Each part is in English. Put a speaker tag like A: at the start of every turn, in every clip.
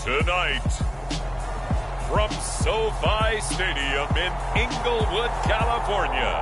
A: Tonight, from SoFi Stadium in Inglewood, California,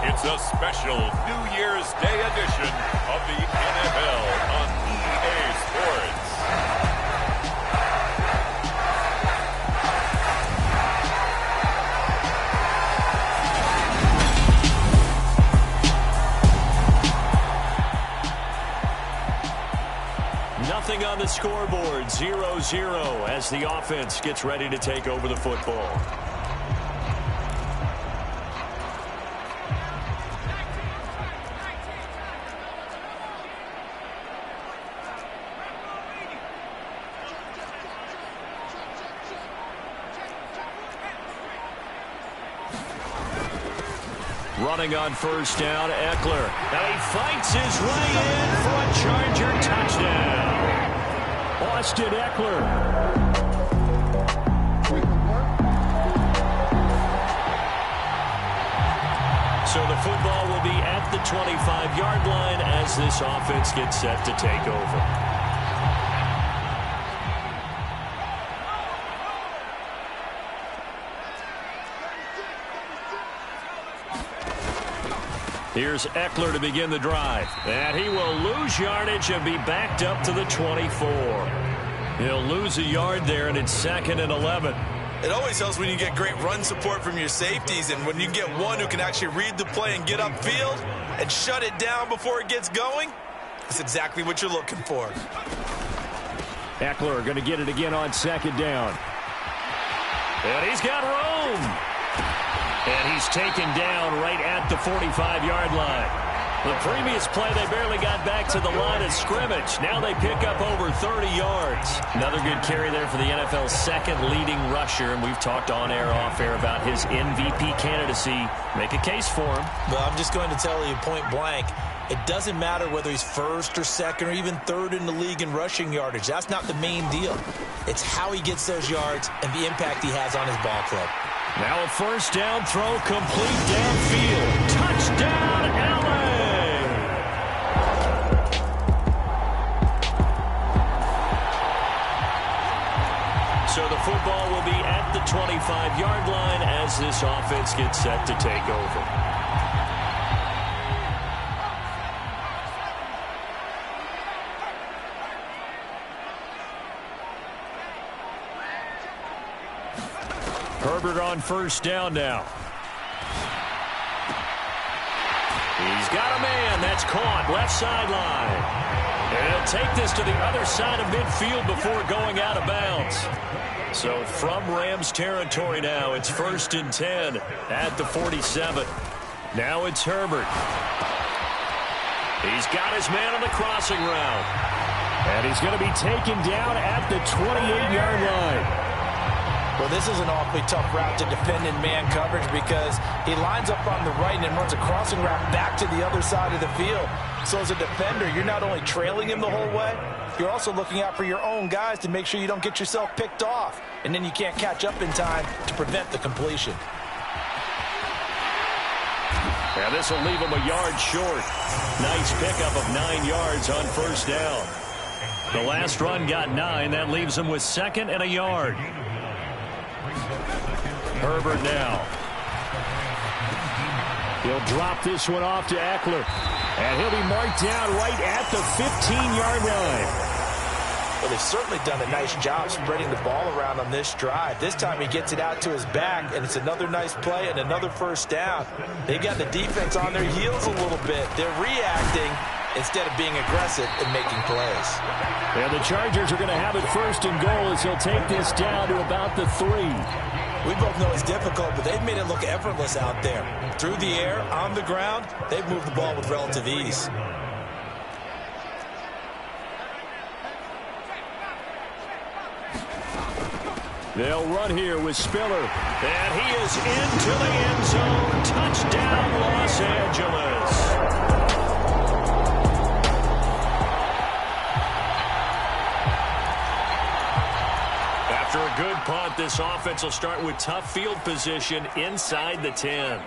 A: it's a special New Year's Day edition of the NFL on EA Sports.
B: Nothing on the scoreboard, 0-0 as the offense gets ready to take over the football. Running on first down, Ekeler. Now he fights his way in for a Charger touchdown. Austin Ekeler. So the football will be at the 25-yard line as this offense gets set to take over. Here's Ekeler to begin the drive. And he will lose yardage and be backed up to the 24. He'll lose a yard there, and it's 2nd and 11.
C: It always helps when you get great run support from your safeties, and when you get one who can actually read the play and get upfield and shut it down before it gets going, that's exactly what you're looking for.
B: Ekeler going to get it again on 2nd down. And he's got room. And he's taken down right at the 45-yard line. The previous play, they barely got back to the line of scrimmage. Now they pick up over 30 yards. Another good carry there for the NFL's second leading rusher. And we've talked on air, off air about his MVP candidacy. Make a case for him.
C: Well, I'm just going to tell you point blank, it doesn't matter whether he's first or second or even third in the league in rushing yardage. That's not the main deal. It's how he gets those yards and the impact he has on his ball club.
B: Now a first down throw, complete downfield. Touchdown, LA! So the football will be at the 25-yard line as this offense gets set to take over. Herbert on first down now. He's got a man. That's caught. Left sideline. And he'll take this to the other side of midfield before going out of bounds. So from Rams territory now, it's 1st and 10 at the 47. Now it's Herbert. He's got his man on the crossing route. And he's going to be taken down at the 28-yard line.
C: Well, this is an awfully tough route to defend in man coverage because he lines up on the right and then runs a crossing route back to the other side of the field. So as a defender, you're not only trailing him the whole way, you're also looking out for your own guys to make sure you don't get yourself picked off. And then you can't catch up in time to prevent the completion.
B: Yeah, this will leave him a yard short. Nice pickup of 9 yards on first down. The last run got 9. That leaves him with 2nd and a yard. Herbert now. He'll drop this one off to Ekeler. And he'll be marked down right at the 15-yard line.
C: Well, they've certainly done a nice job spreading the ball around on this drive. This time he gets it out to his back, and it's another nice play and another first down. They've got the defense on their heels a little bit. They're reacting instead of being aggressive and making plays.
B: And the Chargers are going to have it 1st and goal as he'll take this down to about the 3.
C: We both know it's difficult, but they've made it look effortless out there. Through the air, on the ground, they've moved the ball with relative ease.
B: They'll run here with Spiller. And he is into the end zone. Touchdown, Los Angeles. After a good punt, this offense will start with tough field position inside the 10.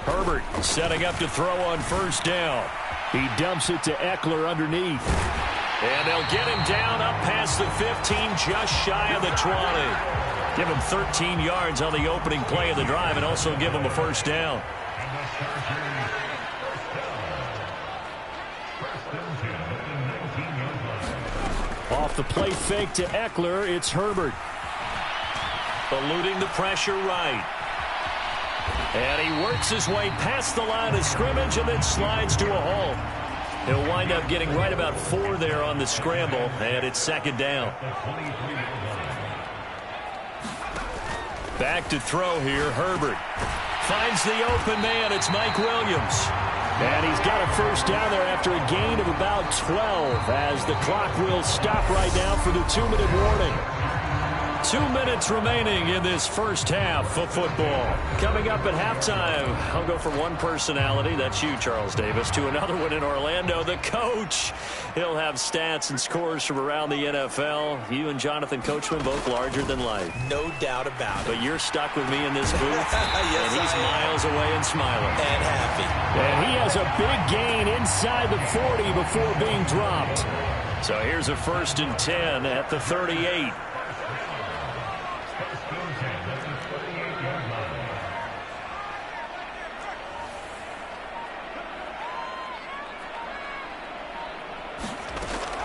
B: Herbert setting up to throw on first down. He dumps it to Ekeler underneath. And they'll get him down up past the 15, just shy of the 20. Give him 13 yards on the opening play of the drive and also give him a first down.
D: Off the play fake to Eckler, it's Herbert.
B: Eluding the pressure right. And he works his way past the line of scrimmage and then slides to a halt. He'll wind up getting right about 4 there on the scramble, and it's second down. Back to throw here, Herbert. Finds the open man, it's Mike Williams.
D: And he's got a first down there after a gain of about 12 as the clock will stop right now for the 2-minute warning.
B: 2 minutes remaining in this first half of football. Coming up at halftime, I'll go from one personality, that's you, Charles Davis, to another one in Orlando, the coach. He'll have stats and scores from around the NFL. You and Jonathan Coachman both larger than life.
C: No doubt about it.
B: But you're stuck with me in this booth,
C: yes,
B: and he's miles away and smiling.
C: And happy.
D: And he has a big gain inside the 40 before being dropped.
B: So here's a 1st and 10 at the 38.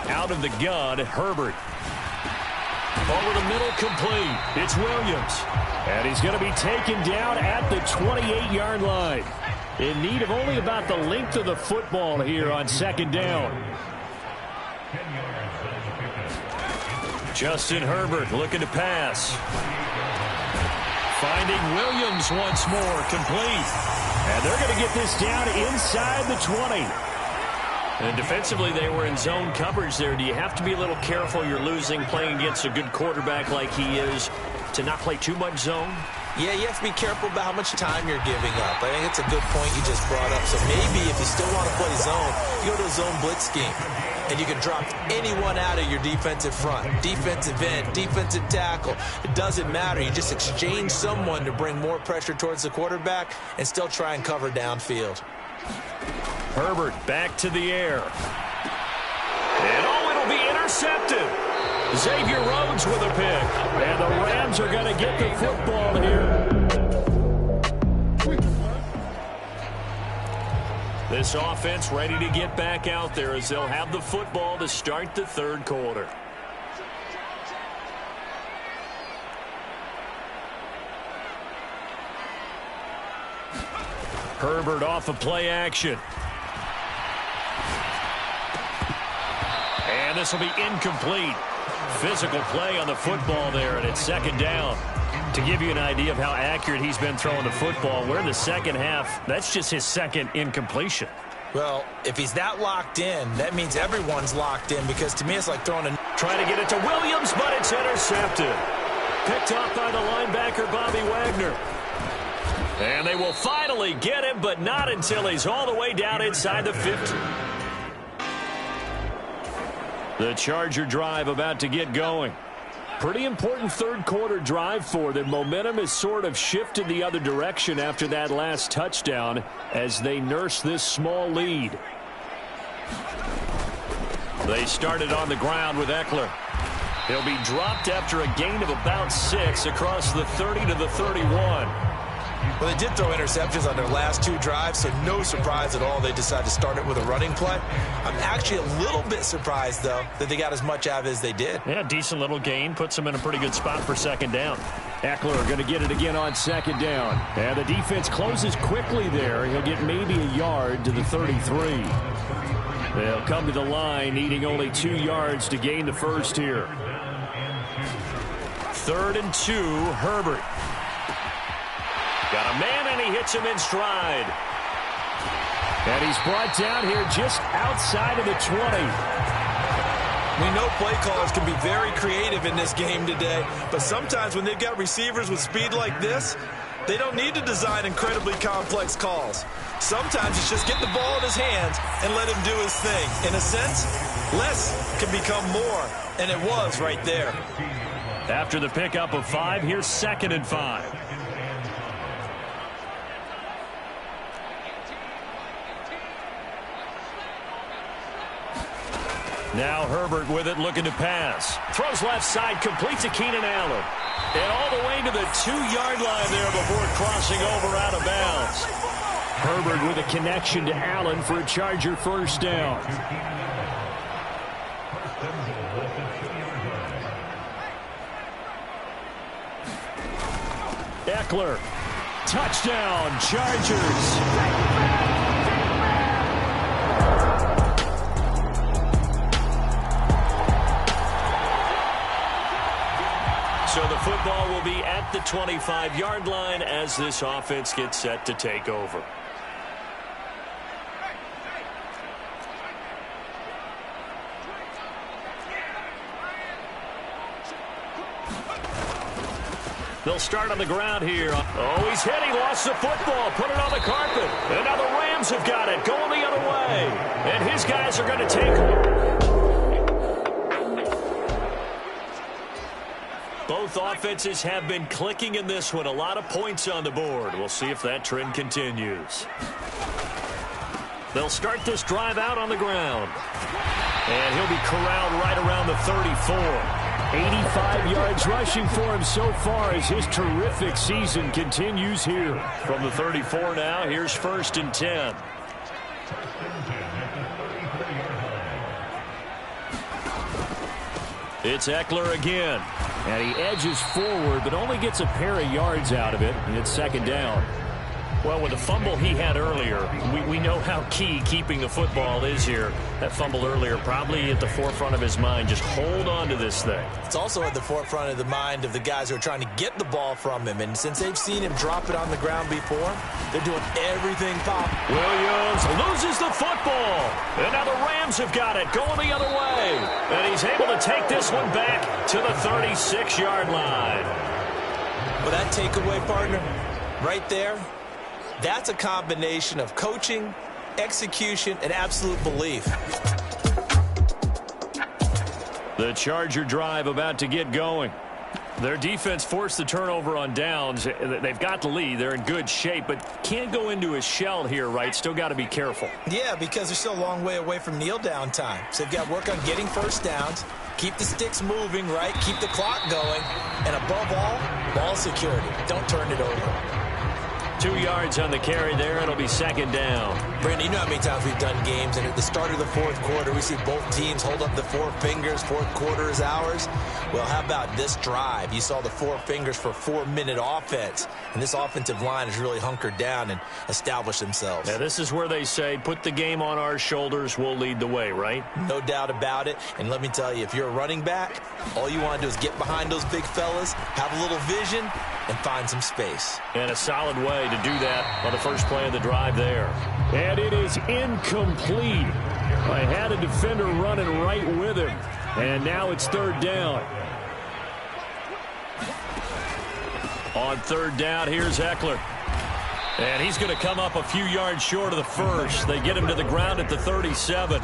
B: Out of the gun, Herbert. Over the middle, complete. It's Williams.
D: And he's going to be taken down at the 28-yard line. In need of only about the length of the football here on second down.
B: Justin Herbert looking to pass. Finding Williams once more, complete.
D: And they're going to get this down inside the 20.
B: And defensively, they were in zone coverage there. Do you have to be a little careful? You're losing, playing against a good quarterback like he is, to not play too much zone?
C: Yeah, you have to be careful about how much time you're giving up. I think it's a good point you just brought up. So maybe if you still want to play zone, you go to a zone blitz scheme. And you can drop anyone out of your defensive front. Defensive end, defensive tackle. It doesn't matter. You just exchange someone to bring more pressure towards the quarterback and still try and cover downfield.
B: Herbert back to the air. And it'll be intercepted. Xavier Rhodes with a pick.
D: And the Rams are going to get the football here.
B: This offense ready to get back out there as they'll have the football to start the third quarter. Herbert off of play action. And this will be incomplete. Physical play on the football there, and it's second down. To give you an idea of how accurate he's been throwing the football, we're in the second half. That's just his second incompletion.
C: Well, if he's that locked in, that means everyone's locked in, because to me it's like throwing a...
B: Trying to get it to Williams, but it's intercepted. Picked off by the linebacker, Bobby Wagner. And they will finally get him, but not until he's all the way down inside the 50. The Charger drive about to get going. Pretty important third quarter drive for them. Momentum has sort of shifted the other direction after that last touchdown as they nurse this small lead. They started on the ground with Eckler. He'll be dropped after a gain of about 6 across the 30 to the 31.
C: Well, they did throw interceptions on their last 2 drives, so no surprise at all they decided to start it with a running play. I'm actually a little bit surprised, though, that they got as much out of it as they did.
B: Yeah, decent little gain. Puts them in a pretty good spot for second down.
D: Eckler going to get it again on second down. And the defense closes quickly there. He'll get maybe a yard to the 33. They'll come to the line, needing only 2 yards to gain the first here. 3rd and 2, Herbert. Got a man, and he hits him in stride. And he's brought down here just outside of the 20.
C: We know play callers can be very creative in this game today, but sometimes when they've got receivers with speed like this, they don't need to design incredibly complex calls. Sometimes it's just get the ball in his hands and let him do his thing. In a sense, less can become more, and it was right there.
B: After the pickup of 5, here's 2nd and 5. Now Herbert with it, looking to pass. Throws left side, completes to Keenan Allen. And all the way to the 2-yard line there before crossing over out of bounds.
D: Herbert with a connection to Allen for a Charger first down. Eckler. Touchdown, Chargers.
B: So the football will be at the 25-yard line as this offense gets set to take over. They'll start on the ground here. Oh, he's hit. He lost the football. Put it on the carpet. And now the Rams have got it. Going the other way. And his guys are going to take it. Both offenses have been clicking in this one. A lot of points on the board. We'll see if that trend continues. They'll start this drive out on the ground. And he'll be corralled right around the 34.
D: 85 yards rushing for him so far as his terrific season continues here.
B: From the 34 now, here's 1st and 10. It's Eckler again.
D: And he edges forward, but only gets a pair of yards out of it, and it's 2nd down.
B: Well, with the fumble he had earlier, we know how key keeping the football is here. That fumble earlier probably at the forefront of his mind. Just hold on to this thing.
C: It's also at the forefront of the mind of the guys who are trying to get the ball from him. And since they've seen him drop it on the ground before, they're doing everything possible.
B: Williams loses the football. And now the Rams have got it, going the other way. And he's able to take this one back to the 36-yard line.
C: Well, that takeaway, partner, right there, that's a combination of coaching, execution, and absolute belief.
B: The Charger drive about to get going. Their defense forced the turnover on downs. They've got the lead. They're in good shape, but can't go into a shell here, right? Still got to be careful.
C: Yeah, because they're still a long way away from kneel down time. So they've got to work on getting first downs, keep the sticks moving, right? Keep the clock going, and above all, ball security. Don't turn it over.
B: 2 yards on the carry there. It'll be 2nd down.
C: Brandon, you know how many times we've done games, and at the start of the 4th quarter, we see both teams hold up the 4 fingers. 4th quarter is ours. Well, how about this drive? You saw the 4 fingers for 4-minute offense, and this offensive line has really hunkered down and established themselves.
B: Now, this is where they say, put the game on our shoulders, we'll lead the way, right?
C: No doubt about it. And let me tell you, if you're a running back, all you want to do is get behind those big fellas, have a little vision, and find some space.
B: And a solid way to do that on the first play of the drive there.
D: And it is incomplete. I had a defender running right with him. And now it's 3rd down.
B: On 3rd down, here's Eckler. And he's going to come up a few yards short of the first. They get him to the ground at the 37.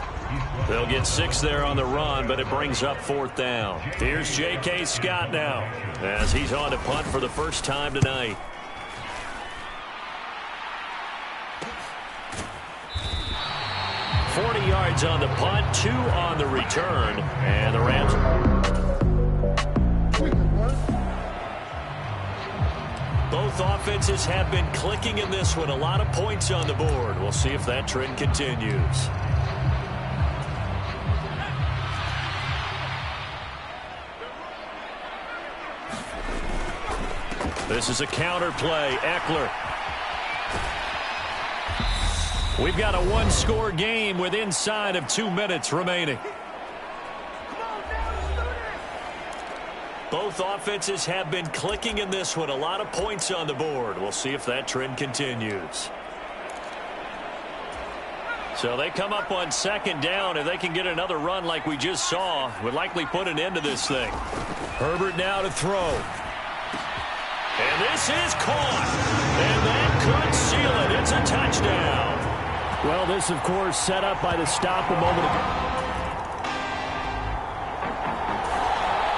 B: They'll get 6 there on the run, but it brings up 4th down. Here's J.K. Scott now as he's on to punt for the first time tonight. $40 yards on the punt, 2 on the return, and the Rams. Both offenses have been clicking in this one. A lot of points on the board. We'll see if that trend continues. This is a counter play. Eckler. We've got a 1-score game with inside of 2 minutes remaining. Both offenses have been clicking in this one. A lot of points on the board. We'll see if that trend continues. So they come up on 2nd down. If they can get another run like we just saw, would likely put an end to this thing. Herbert now to throw. And this is caught. And that could seal it. It's a touchdown.
D: Well, this, of course, set up by the stop a moment ago.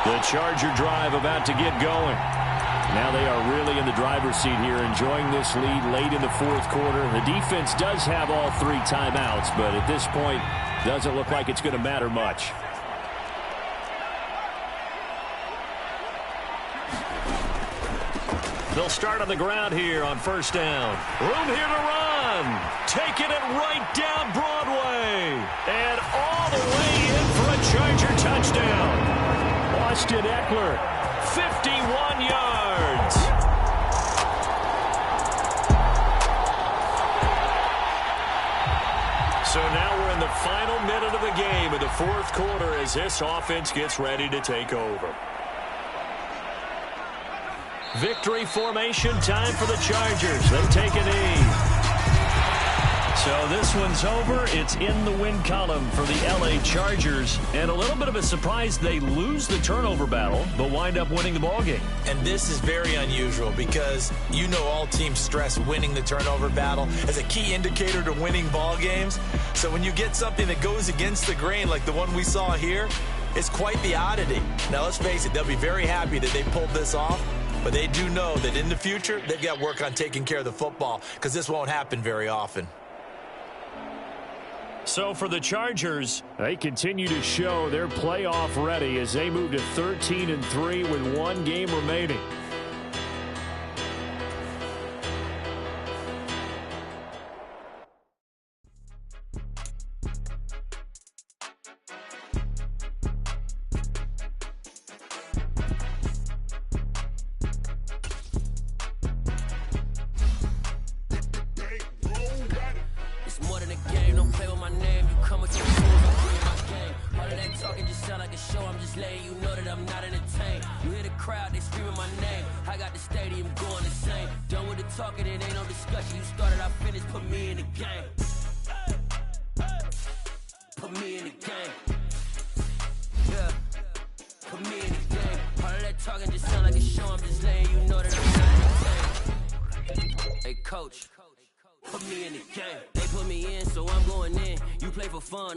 B: The Charger drive about to get going.
D: Now they are really in the driver's seat here, enjoying this lead late in the 4th quarter. The defense does have all 3 timeouts, but at this point, Doesn't look like it's going to matter much. They'll start on the ground here on first down. Room here to run. Taking it right down Broadway. And all the way in for a Charger touchdown. Austin Eckler, 51 yards. So now we're in the final minute of the game in the fourth quarter as this offense gets ready to take over. Victory formation time for the Chargers. They take a knee. So this one's over. It's in the win column for the LA Chargers. And a little bit of a surprise, they lose the turnover battle, but wind up winning the ballgame.
C: And this is very unusual because you know all teams stress winning the turnover battle as a key indicator to winning ball games. So when you get something that goes against the grain like the one we saw here, it's quite the oddity. Now let's face it, they'll be very happy that they pulled this off. But they do know that in the future, they've got work on taking care of the football because this won't happen very often.
D: So for the Chargers, they continue to show they're playoff ready as they move to 13-3 with one game remaining.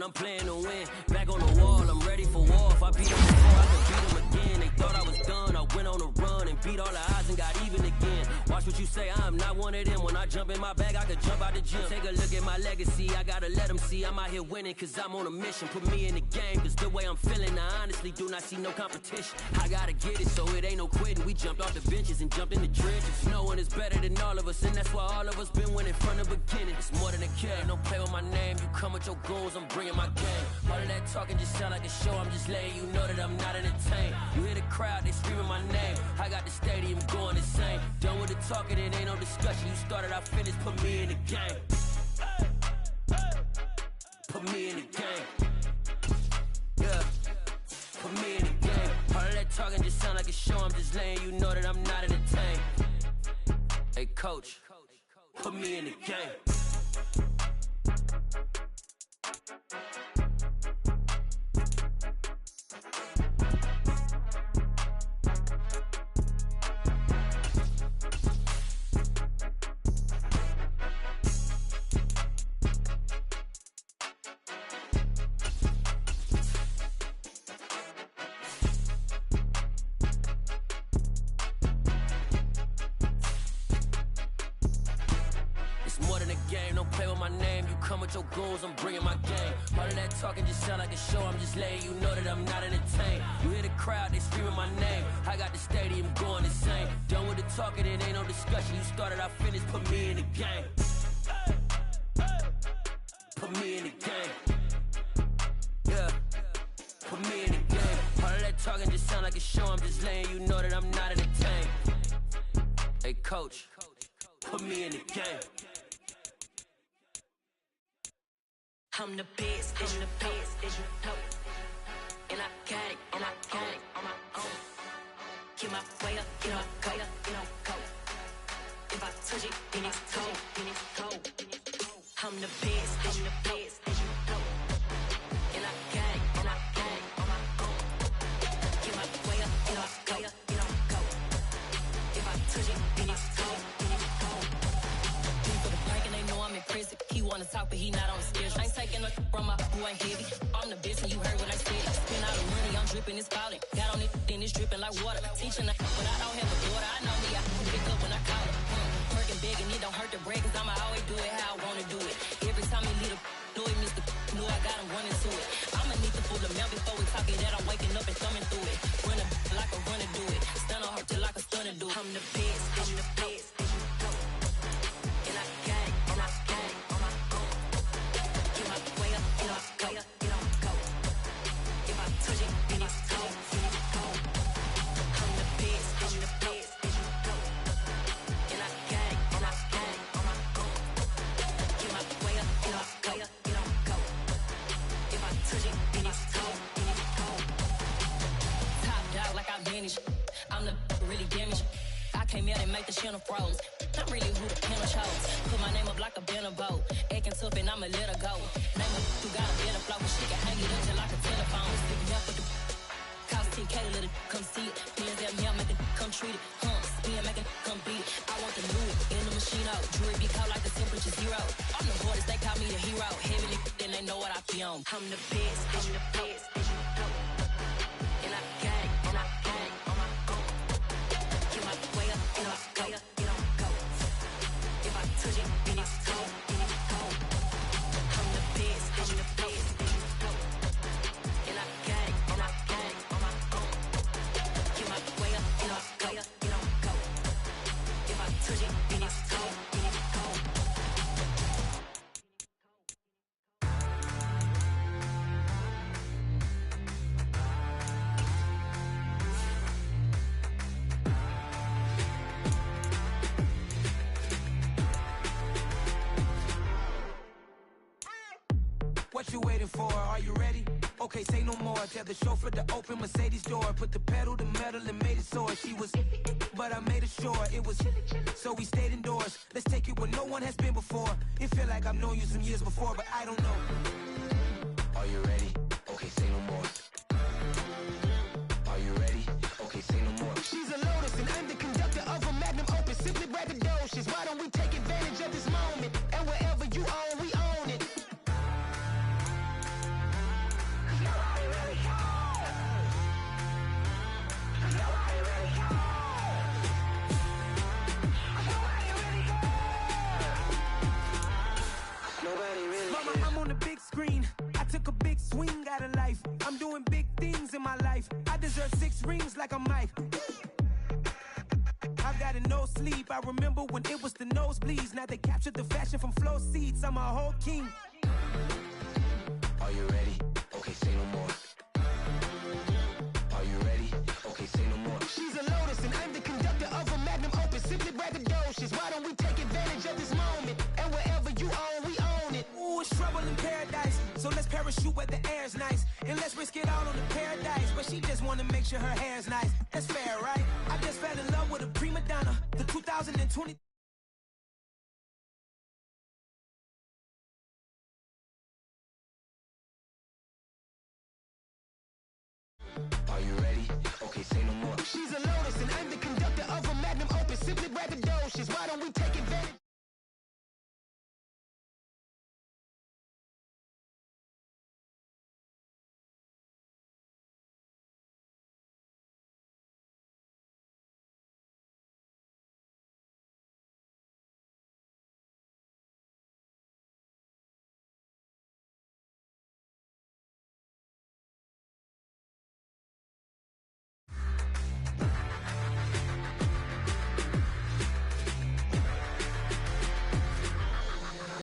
E: I'm playing to win. Back on the wall, I'm ready for war. If I beat them before, I can beat them again. They thought I was done. I went on a run and beat all the odds and got even again. Watch what you say, I'm not one of them. When I jump in my bag, I could jump out the gym. Take a look at my legacy. I gotta let them see I'm out here winning cause I'm on a mission. Put me in the game cause the way I'm feeling, I honestly do not see no competition. I gotta get it so it ain't no quitting. We jumped off the benches and jumped in the trenches. No one is better than all of us and that's why all of us been winning from the beginning. It's more than a game, don't play with my name. You come with your goals, I'm bringing my game. All of that talking just sound like a show. I'm just letting you know that I'm not entertained. You hear the crowd, they screaming my name. I got the stadium going insane. Done with the talking, it ain't no discussion. You started, I finished, put me in the game. Put me in the game. Yeah. Put me in the game. All of that talking just sound like a show. I'm just letting you know that I'm not entertained. Hey, coach, put me in the game. Your goals, I'm bringing my game. All of that talking just sound like a show. I'm just letting you know that I'm not entertained. You hear the crowd, they screaming my name. I got the stadium going insane. Done with the talking, it ain't no discussion. You started, I finished, put me in the game. Put me in the game. Yeah. Put me in the game. All of that talking just sound like a show. I'm just letting you know that I'm not entertained. Hey, coach, put me in the game.
F: I'm the best, I'm the best, as you know. And I got it, and I got it on my own. Get my way up, get my go, go. If I touch it, then it's cold, then it's cold. I'm the best, I'm the best, as you know. And I got it, and I got it on my own. Get my way up, get my go. If I touch it, then it's cold, then it's cold. People the park and they know I'm in prison. He wanna talk, but he not on the schedule. I ain't taking a from my boy heavy. I'm the best, and you heard what I said. Spend all the money, I'm dripping, it's falling. Got on it, then it's dripping like water. Teaching the but I don't have a daughter. I know me, I can pick up when I call her. Working big, and it don't hurt to break, cause I'ma always do it how I wanna do it. Every time he lead a know it, Mr. Know I got him running. touch it, then it's cold. Top dog like I vanished. I'm the really damaged. I came out and make the channel froze. I'm really who the panel chose. Put my name up like a banner boat. Acting tough and I'ma let her go. Name her who got a better flow. She can hang it up just like a telephone. Sticking up with the cost 10K to let it come see it. Pins at me, I make it come treat it. Spin, make it come beat it. I want the new in the machine out. Jewelry be caught like the temperature zero. I'm the hardest, they call me the hero. Heavily, then they know what I be on. I'm the best, I'm the best, and I got it, and I got it on my own. Get my way up, get on go, get on go. If I touch it, then it's cold, then it's cold. I'm the best, I'm the best, and I got it, and I got it on my own. Get my way up, get on go, get on go. If I touch it, then it's cold, then it's cold.
G: What you waiting for? Are you ready? Okay, say no more. Tell the chauffeur to open Mercedes door. Put the pedal to metal and made it soar. She was, but I made it sure it was. So we stayed indoors. Let's take it where no one has been before. It feel like I've known you some years before, but I don't know. Are you ready? Okay, say no more. Are you ready? Okay, say no more.
H: She's a Lotus and I'm the conductor of a magnum opus. Simply braggadocious. Why don't we take advantage of this moment? And wherever you own, we own it.
G: Mama, I'm on the big screen. I took a big swing out of life. I'm doing big things in my life. I deserve 6 rings like I'm Mike. I've got no sleep. I remember when it was the nosebleeds. Now they captured the fashion from flow seats. I'm a whole king. Are you ready? Okay, say no more. Are you ready? Okay, say no more.
H: She's a Lotus and I'm the conductor of a magnum opus. Simply braggadocious. Why don't we take advantage of this moment? And wherever you own, we own it.
G: Ooh, it's trouble in paradise. So let's parachute where the air's nice. And let's risk it all on the paradise. But she just wanna make sure her hair's nice. That's fair, right? I just fell in love with a prima donna. The 2020.
H: Are you ready? Okay, say no more. She's a